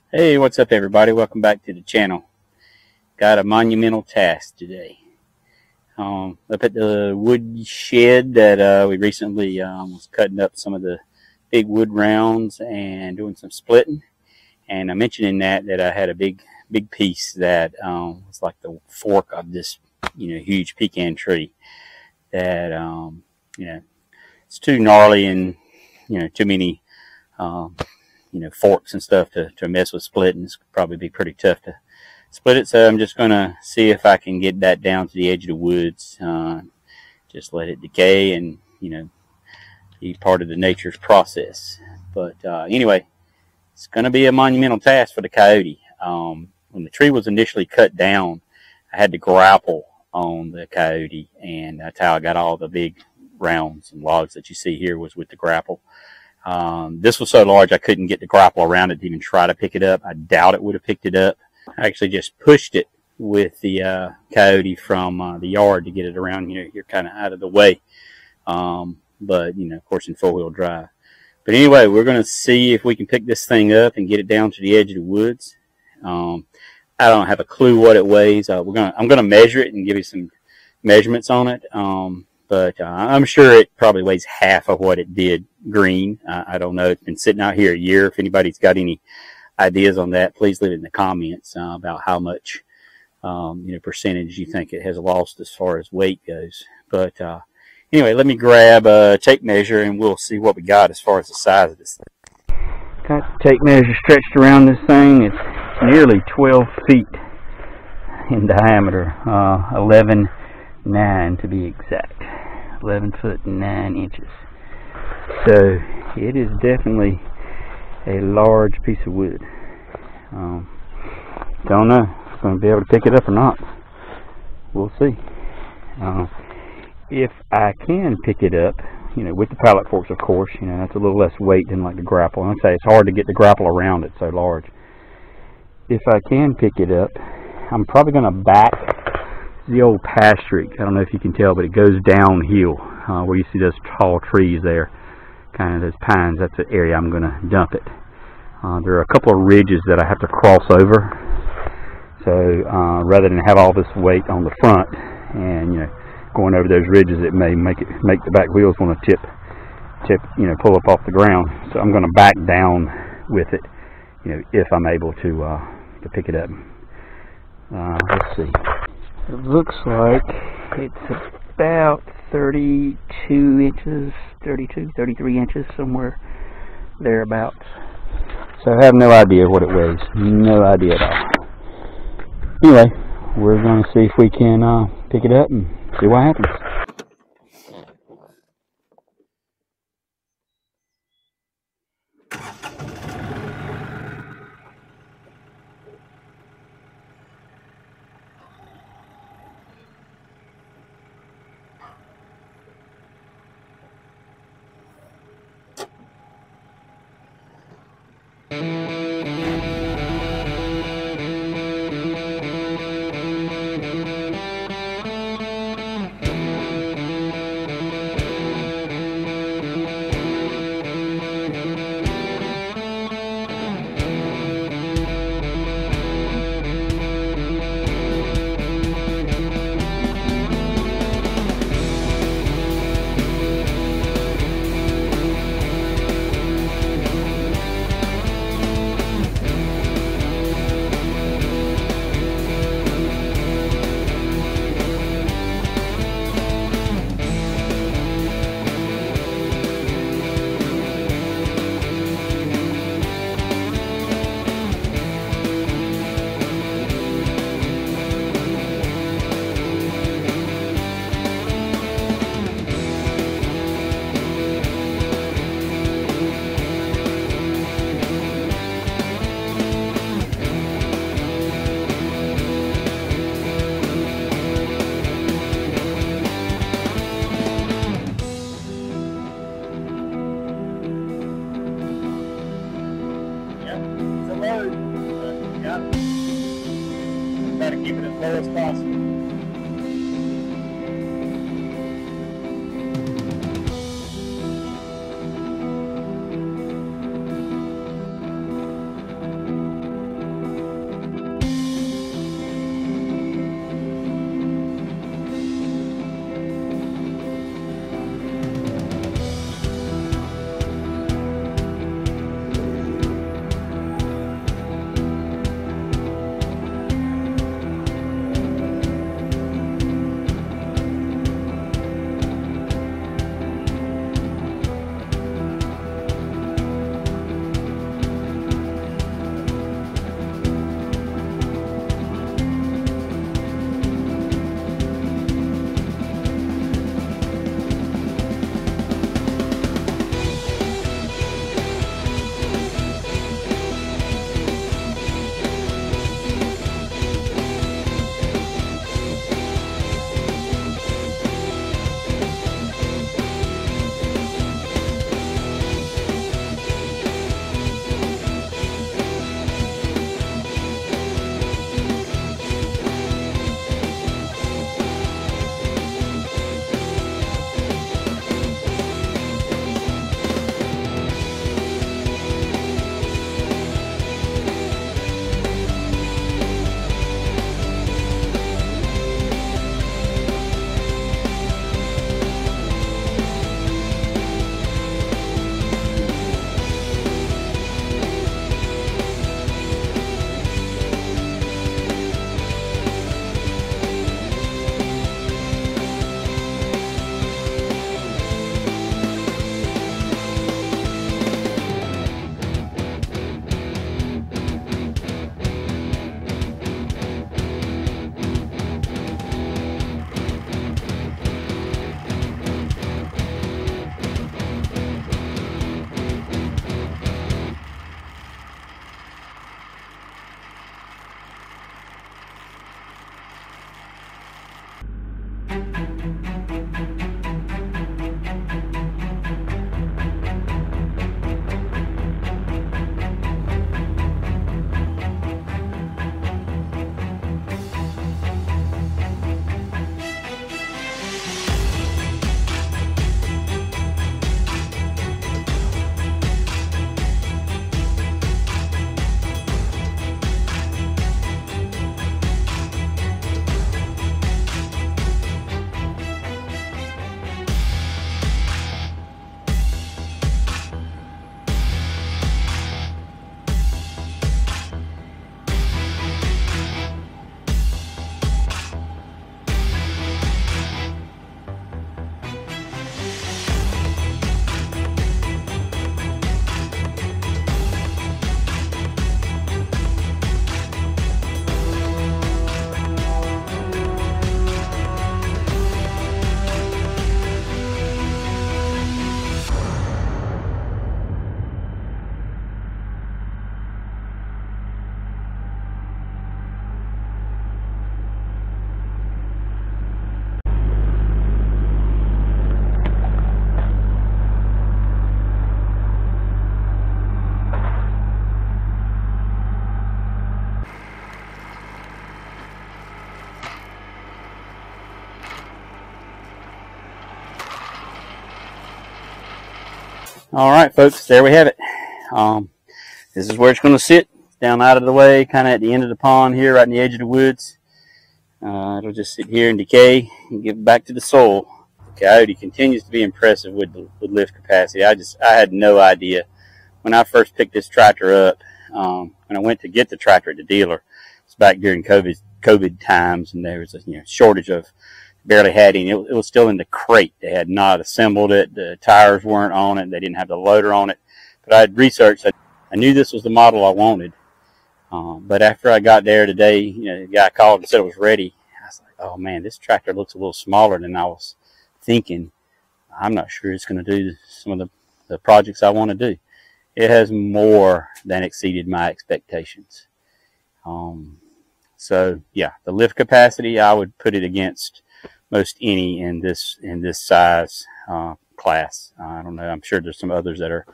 Hey, what's up everybody? Welcome back to the channel. Got a monumental task today. Up at the wood shed that we recently was cutting up some of the big wood rounds and doing some splitting. And I mentioned in that I had a big piece that was like the fork of this huge pecan tree that it's too gnarly and too many forks and stuff to mess with splitting. It's probably be pretty tough to split it, so I'm just going to see if I can get that down to the edge of the woods. Just let it decay and, be part of the nature's process. But anyway, it's going to be a monumental task for the coyote. When the tree was initially cut down, I had to grapple on the coyote, and that's how I got all the big rounds and logs that you see here was with the grapple. This was so large I couldn't get the grapple around it to even try to pick it up. I doubt it would have picked it up. I actually just pushed it with the coyote from the yard to get it around. You're kind of out of the way. But, of course, in four-wheel drive. But anyway, we're going to see if we can pick this thing up and get it down to the edge of the woods. I don't have a clue what it weighs. I'm going to measure it and give you some measurements on it. But I'm sure it probably weighs half of what it did green. I don't know. It's been sitting out here a year. If anybody's got any ideas on that, please leave it in the comments about how much percentage you think it has lost as far as weight goes. But anyway, let me grab a tape measure and we'll see what we got as far as the size of this thing. Got the tape measure stretched around this thing. It's nearly 12 feet in diameter, 11.9 to be exact. 11 foot 9 inches. So it is definitely a large piece of wood. Don't know if I'm going to be able to pick it up or not. We'll see. If I can pick it up, with the pallet forks, of course, that's a little less weight than like the grapple. And I'd say it's hard to get the grapple around it, so large. If I can pick it up, I'm probably going to back the old pasture. I don't know if you can tell, but it goes downhill where you see those tall trees there, kind of those pines. That's the area I'm going to dump it. There are a couple of ridges that I have to cross over, so rather than have all this weight on the front and going over those ridges, it may make the back wheels want to tip pull up off the ground. So I'm going to back down with it, if I'm able to pick it up. Let's see. It looks like it's about 32 inches, 33 inches, somewhere thereabouts. So I have no idea what it weighs. No idea at all. Anyway, we're going to see if we can pick it up and see what happens. Try to keep it as low as possible. All right, folks, there we have it. This is where it's going to sit, down out of the way, kind of at the end of the pond here, right in the edge of the woods. It'll just sit here and decay and give back to the soil. The Kioti continues to be impressive with lift capacity. I had no idea when I first picked this tractor up. When I went to get the tractor at the dealer, it's back during COVID times, and there was a shortage of, barely had any. It was still in the crate. They had not assembled it. The tires weren't on it. They didn't have the loader on it. But I had researched. I knew this was the model I wanted. But after I got there today, the guy called and said it was ready. I was like, oh man, this tractor looks a little smaller than I was thinking. I'm not sure it's going to do some of the projects I want to do. It has more than exceeded my expectations. So yeah, the lift capacity, I would put it against most any in this size class. I don't know. I'm sure there's some others that are,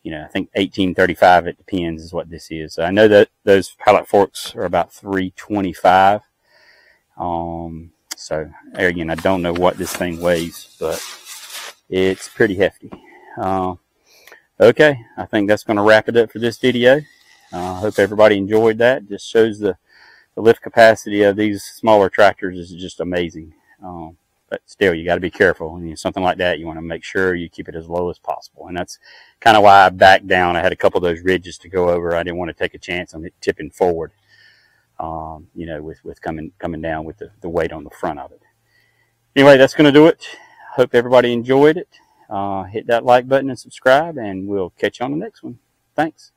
I think 1835. It depends is what this is. I know that those pilot forks are about 325. So again, I don't know what this thing weighs, but it's pretty hefty. Okay, I think that's going to wrap it up for this video. I hope everybody enjoyed that. Just shows the lift capacity of these smaller tractors is just amazing. But still, you got to be careful. Something like that, you want to make sure you keep it as low as possible. And that's kind of why I backed down. I had a couple of those ridges to go over. I didn't want to take a chance on it tipping forward, with coming down with the weight on the front of it. Anyway, that's going to do it. Hope everybody enjoyed it. Hit that like button and subscribe, and we'll catch you on the next one. Thanks.